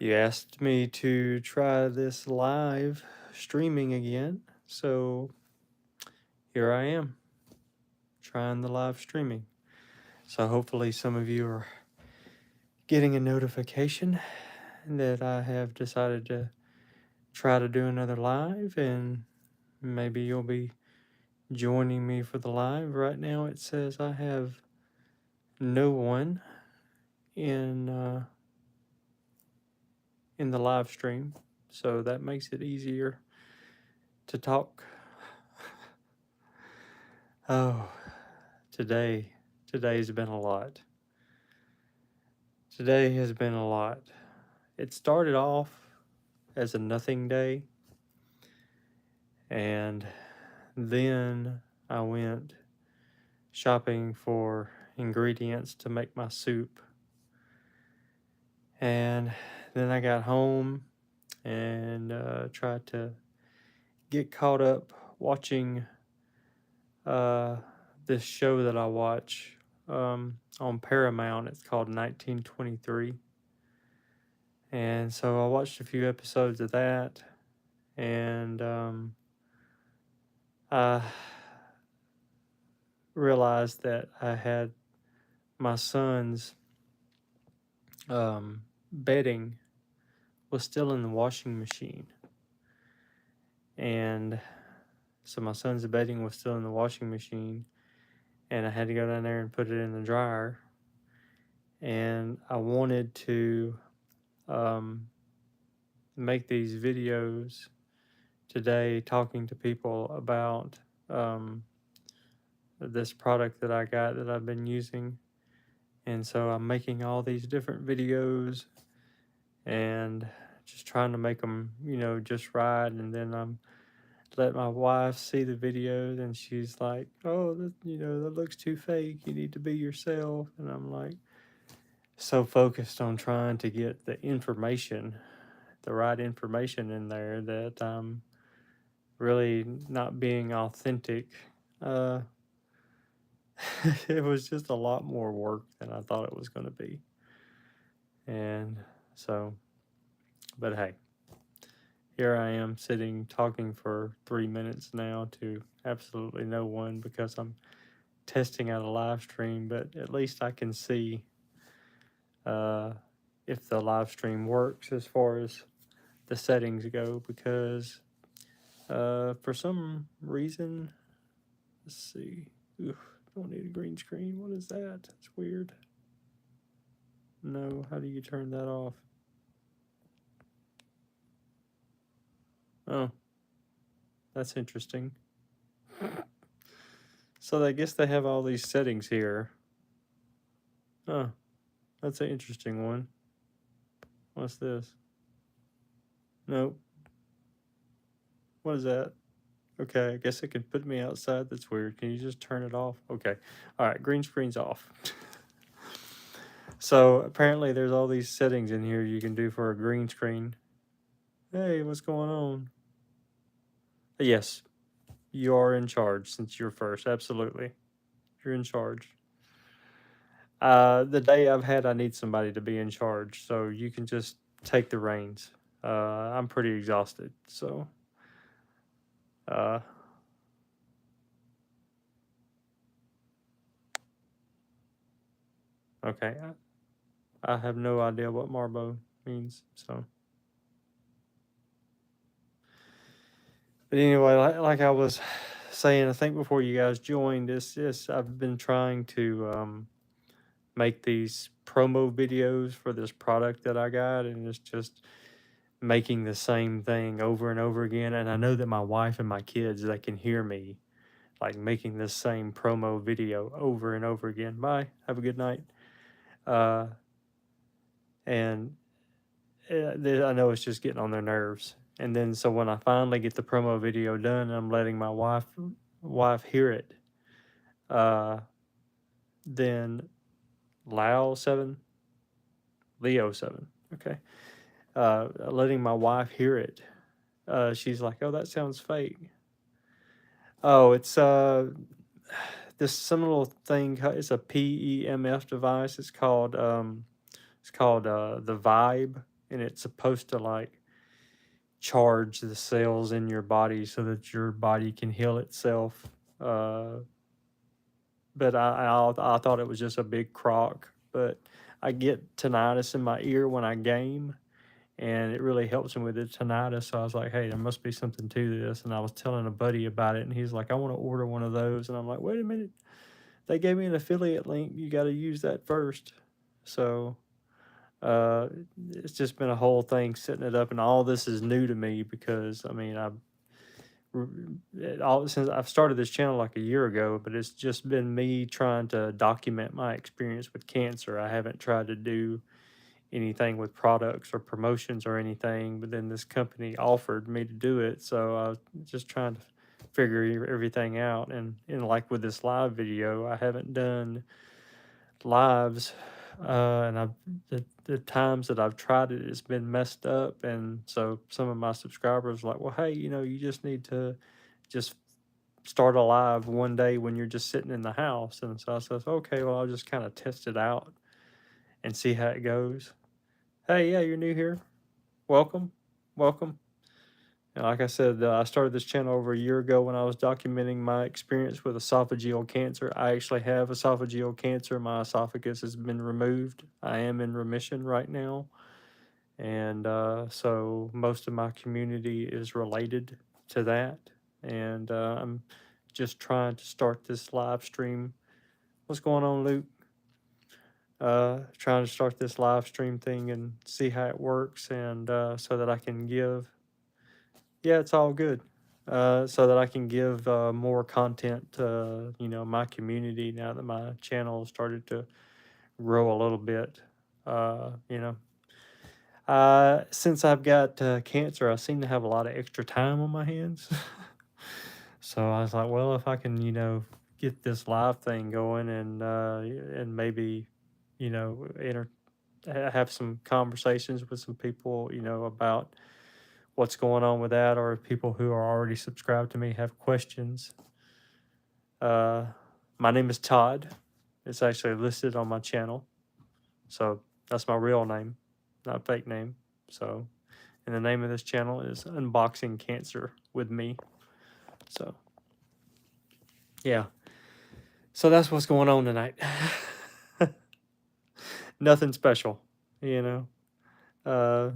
You asked me to try this live streaming again, so here I am trying the live streaming. So hopefully some of you are getting a notification that I have decided to try to do another live, and maybe you'll be joining me for the live. Right now it says I have no one in in the live stream, so that makes it easier to talk. Oh, today's been a lot. Today has been a lot. It started off as a nothing day, and then I went shopping for ingredients to make my soup. And then I got home and tried to get caught up watching uh, this show that I watch on Paramount. It's called 1923. And so I watched a few episodes of that, and I realized that I had my son's bedding was still in the washing machine. And so my son's bedding was still in the washing machine, and I had to go down there and put it in the dryer. And I wanted to um, make these videos today talking to people about this product that I got that I've been using. And so I'm making all these different videos and just trying to make them, just right. And then I'm let my wife see the videos, and she's like, "Oh, that looks too fake. You need to be yourself." And I'm like, so focused on trying to get the right information in there, that I'm really not being authentic. Uh, it was just a lot more work than I thought it was going to be. And so, but hey, here I am sitting talking for 3 minutes now to absolutely no one because I'm testing out a live stream, but at least I can see uh, if the live stream works as far as the settings go, because for some reason, let's see. Oof, don't need a green screen. What is that? That's weird. No, how do you turn that off? Oh, that's interesting. So I guess they have all these settings here. Oh, that's an interesting one. What's this? Nope. What is that? Okay, I guess it could put me outside. That's weird. Can you just turn it off? Okay. All right, green screen's off. So apparently there's all these settings in here you can do for a green screen. Hey, what's going on? Yes, you are in charge since you're first. Absolutely. You're in charge. The day I've had, I need somebody to be in charge, so you can just take the reins. I'm pretty exhausted, so uh, okay. I have no idea what Marbo means, so. But anyway, like I was saying, I think before you guys joined, I've been trying to make these promo videos for this product that I got, and it's just making the same thing over and over again. And I know that my wife and my kids, they can hear me like making this same promo video over and over again. Bye. Have a good night. Uh, and I know it's just getting on their nerves. And then so when I finally get the promo video done, I'm letting my wife hear it. Uh, then Leo 7, okay. Letting my wife hear it. She's like, "Oh, that sounds fake." Oh, it's this some little thing. It's a PEMF device. It's called the Vibe. and it's supposed to like charge the cells in your body so that your body can heal itself. Uh, but I thought it was just a big crock. But I get tinnitus in my ear when I game, and it really helps me with the tinnitus. So I was like, hey, there must be something to this. And I was telling a buddy about it, and he's like, I want to order one of those. And I'm like, wait a minute, they gave me an affiliate link. You got to use that first. So uh, it's just been a whole thing setting it up, and all this is new to me because I mean all since I've started this channel like a year ago, but it's just been me trying to document my experience with cancer. I haven't tried to do anything with products or promotions or anything, but then this company offered me to do it, so I was just trying to figure everything out. And like with this live video, I haven't done lives, and the times that I've tried it, it's been messed up. And so some of my subscribers are like, well, hey, you just need to just start a live one day when you're just sitting in the house. And so I said, okay, well, I'll just kind of test it out and see how it goes. Hey, yeah, you're new here. Welcome, welcome. And like I said, I started this channel over a year ago when I was documenting my experience with esophageal cancer. I actually have esophageal cancer. My esophagus has been removed. I am in remission right now. And so most of my community is related to that. And I'm just trying to start this live stream. What's going on, Luke? Trying to start this live stream thing and see how it works, and so that I can give. Yeah, it's all good. So that I can give more content to my community now that my channel has started to grow a little bit. Since I've got cancer, I seem to have a lot of extra time on my hands. So I was like, well, if I can, get this live thing going, and maybe, have some conversations with some people, about what's going on with that, or if people who are already subscribed to me have questions. My name is Todd. It's actually listed on my channel. So that's my real name, not fake name. So, and the name of this channel is Unboxing Cancer with me. So, yeah. So that's what's going on tonight. Nothing special, you know. Uh,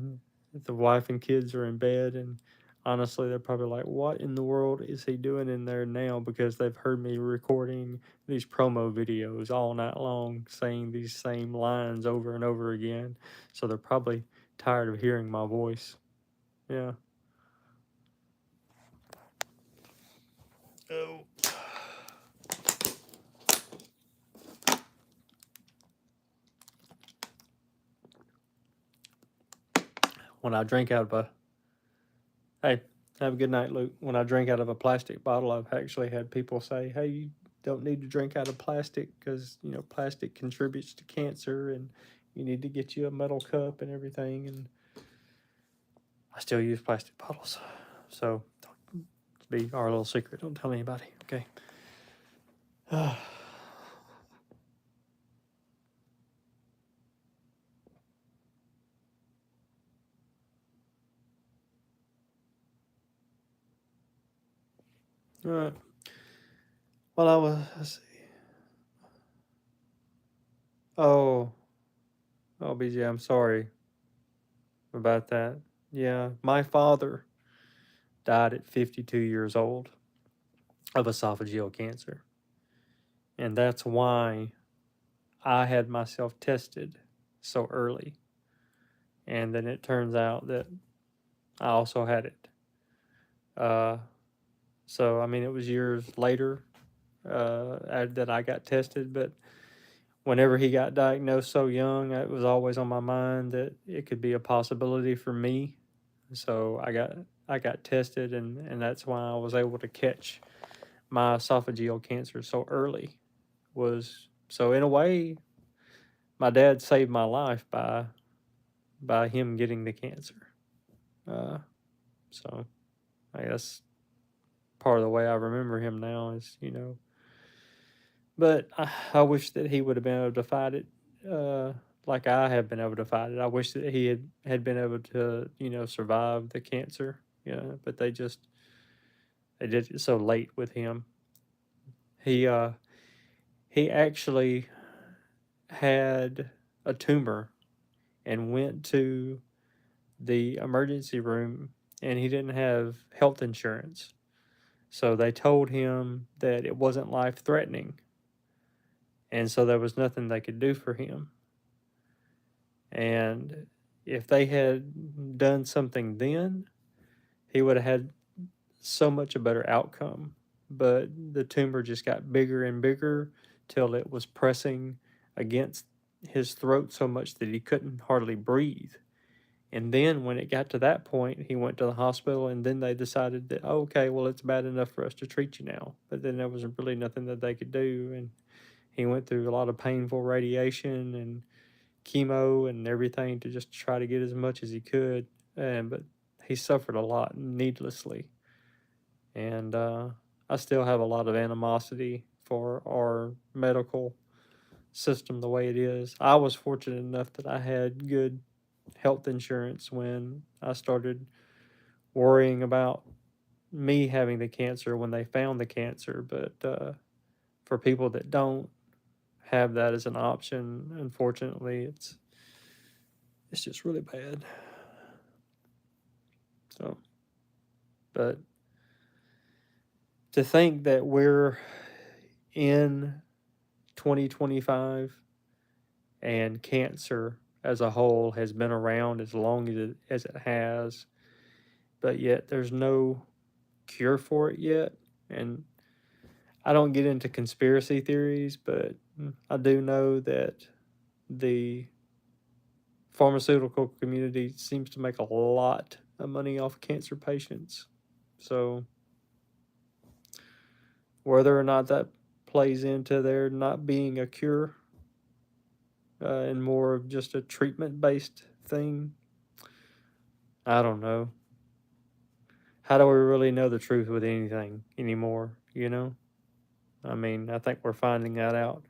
the wife and kids are in bed, and honestly, they're probably like, what in the world is he doing in there now? Because they've heard me recording these promo videos all night long, saying these same lines over and over again. So they're probably tired of hearing my voice. Yeah. Oh. When I drink out of a, hey, have a good night, Luke. When I drink out of a plastic bottle, I've actually had people say, hey, you don't need to drink out of plastic because, plastic contributes to cancer, and you need to get you a metal cup and everything. And I still use plastic bottles. So, be our little secret. Don't tell anybody, okay? All right. Well, let's see. Oh, BJ, I'm sorry about that. Yeah, my father died at 52 years old of esophageal cancer. And that's why I had myself tested so early. And then it turns out that I also had it. So, I mean, it was years later that I got tested, but whenever he got diagnosed so young, it was always on my mind that it could be a possibility for me. So I got tested, and that's why I was able to catch my esophageal cancer so early. So in a way, my dad saved my life by him getting the cancer. So I guess part of the way I remember him now is, but I wish that he would have been able to fight it like I have been able to fight it. I wish that he had been able to, survive the cancer. But they did it so late with him. He uh he actually had a tumor and went to the emergency room, and he didn't have health insurance. So they told him that it wasn't life threatening. And so there was nothing they could do for him. And if they had done something then, he would have had so much a better outcome. But the tumor just got bigger and bigger till it was pressing against his throat so much that he couldn't hardly breathe. And then when it got to that point, he went to the hospital, and then they decided that, oh, okay, well, it's bad enough for us to treat you now. But then there was really nothing that they could do. And he went through a lot of painful radiation and chemo and everything to just try to get as much as he could. But he suffered a lot needlessly. And I still have a lot of animosity for our medical system the way it is. I was fortunate enough that I had good health insurance when I started worrying about me having the cancer when they found the cancer. But for people that don't have that as an option, unfortunately, it's just really bad. So, but to think that we're in 2025 and cancer as a whole has been around as long as it has, but yet there's no cure for it yet. And I don't get into conspiracy theories, but I do know that the pharmaceutical community seems to make a lot of money off cancer patients. So whether or not that plays into there not being a cure and more of just a treatment based thing, I don't know. How do we really know the truth with anything anymore? I mean, I think we're finding that out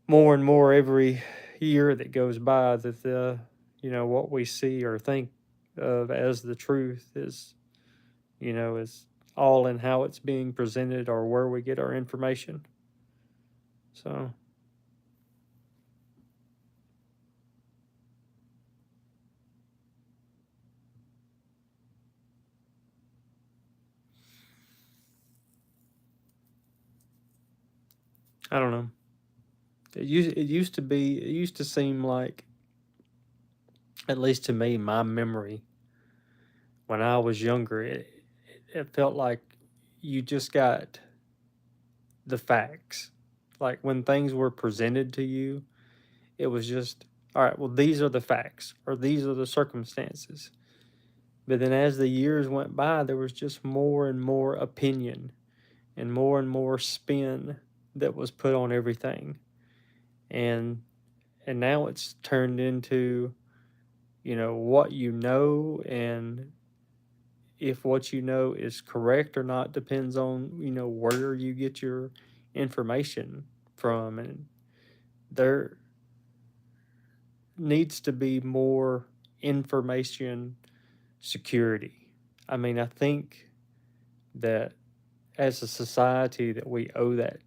more and more every year that goes by, that what we see or think of as the truth is all in how it's being presented or where we get our information. So I don't know. It used to seem like, at least to me, my memory, when I was younger, it felt like you just got the facts. Like when things were presented to you, it was just, all right, well, these are the facts or these are the circumstances. But then as the years went by, there was just more and more opinion and more spin that was put on everything. And now it's turned into, what you know, and if what you know is correct or not depends on, where you get your information from. And there needs to be more information security. I mean, I think that as a society that we owe that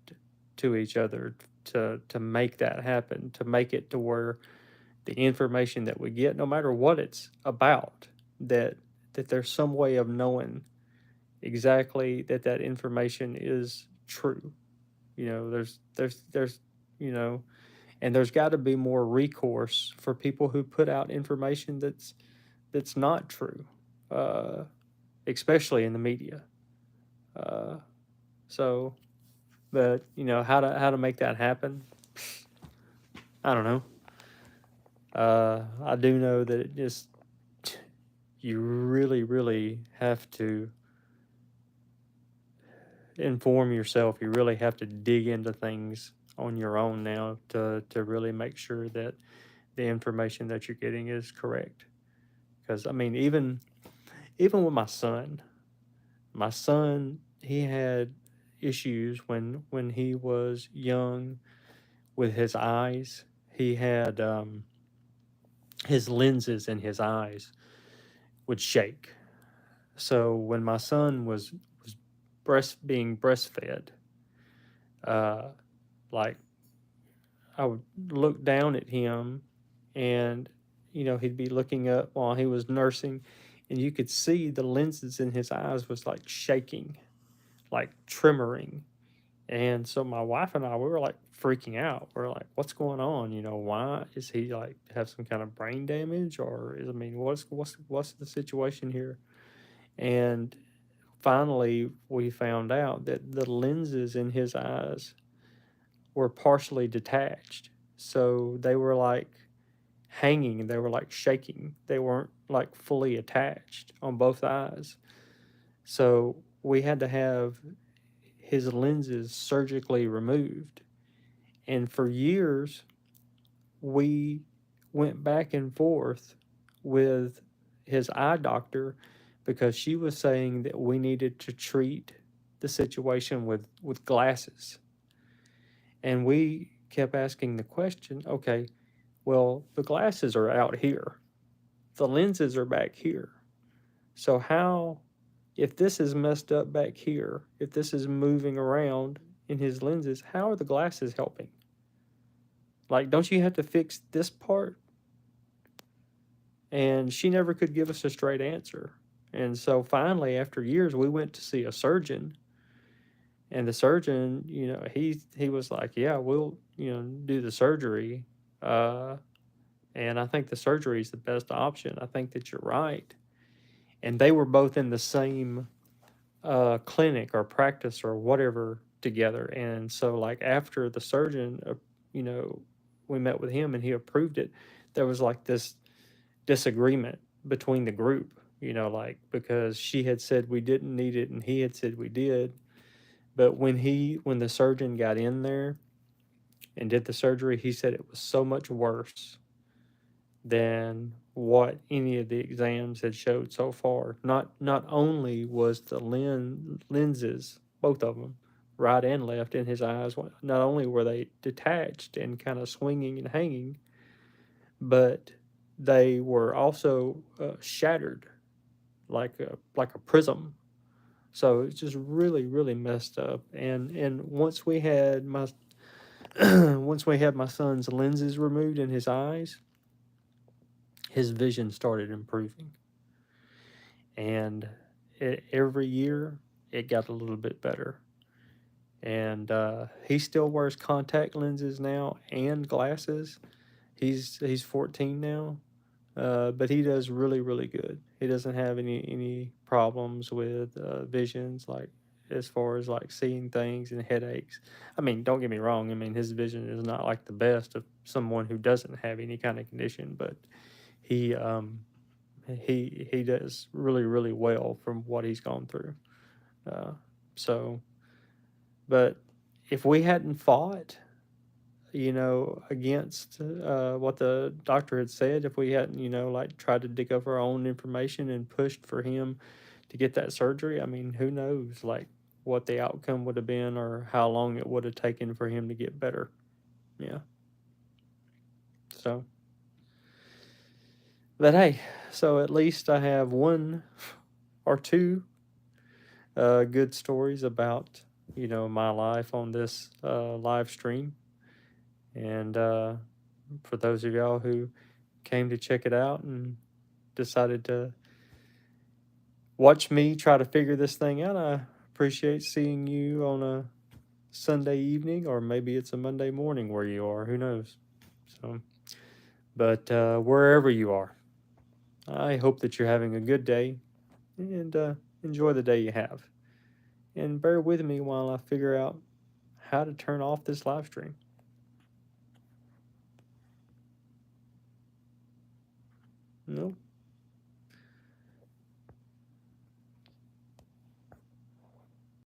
to each other, to make that happen, to make it to where the information that we get, no matter what it's about, that there's some way of knowing exactly that information is true. There's and there's got to be more recourse for people who put out information that's not true, uh, especially in the media. Uh, so, but how to make that happen? I don't know. I do know that it just, you really, really have to inform yourself. You really have to dig into things on your own now to really make sure that the information that you're getting is correct. Because I mean, even with my son, he had issues when he was young with his eyes. he had his lenses in his eyes would shake. So when my son was being breastfed, uh, like I would look down at him, and he'd be looking up while he was nursing, and you could see the lenses in his eyes was like shaking, like tremoring. And so my wife and I, we were like freaking out. We're like, what's going on? Why is he like have some kind of brain damage, or I mean, what's the situation here? And finally, we found out that the lenses in his eyes were partially detached. So they were like hanging, they were like shaking. They weren't like fully attached on both eyes. So we had to have his lenses surgically removed. And for years, we went back and forth with his eye doctor because she was saying that we needed to treat the situation with glasses. And we kept asking the question, okay, well, the glasses are out here, the lenses are back here. So, how, if this is messed up back here, if this is moving around in his lenses, how are the glasses helping? Like, don't you have to fix this part? And she never could give us a straight answer. And so finally, after years, we went to see a surgeon. And the surgeon, he was like, yeah, we'll, do the surgery. Uh, and I think the surgery is the best option. I think that you're right. And they were both in the same clinic or practice or whatever together. And so, like, after the surgeon, you know, we met with him and he approved it, there was like this disagreement between the group, like because she had said we didn't need it and he had said we did. But when the surgeon got in there and did the surgery, he said it was so much worse than what any of the exams had showed so far. Not only was the lenses, both of them, right and left in his eyes, not only were they detached and kind of swinging and hanging, but they were also shattered like a prism. So it's just really really messed up. And once we had my once we had my son's lenses removed in his eyes, his vision started improving. And every year it got a little bit better. And he still wears contact lenses now and glasses. He's 14 now, but he does really really good. He doesn't have any problems with visions, like as far as like seeing things and headaches. I mean, don't get me wrong. I mean, his vision is not like the best of someone who doesn't have any kind of condition, but he um, he does really really well from what he's gone through. Uh, so, but if we hadn't fought, against what the doctor had said, if we hadn't, like tried to dig up our own information and pushed for him to get that surgery, I mean, who knows, like what the outcome would have been or how long it would have taken for him to get better. Yeah. So, but hey, so at least I have one or two good stories about, my life on this live stream. And for those of y'all who came to check it out and decided to watch me try to figure this thing out, I appreciate seeing you on a Sunday evening, or maybe it's a Monday morning where you are. Who knows? So, but wherever you are, I hope that you're having a good day and enjoy the day you have. And bear with me while I figure out how to turn off this live stream. Nope.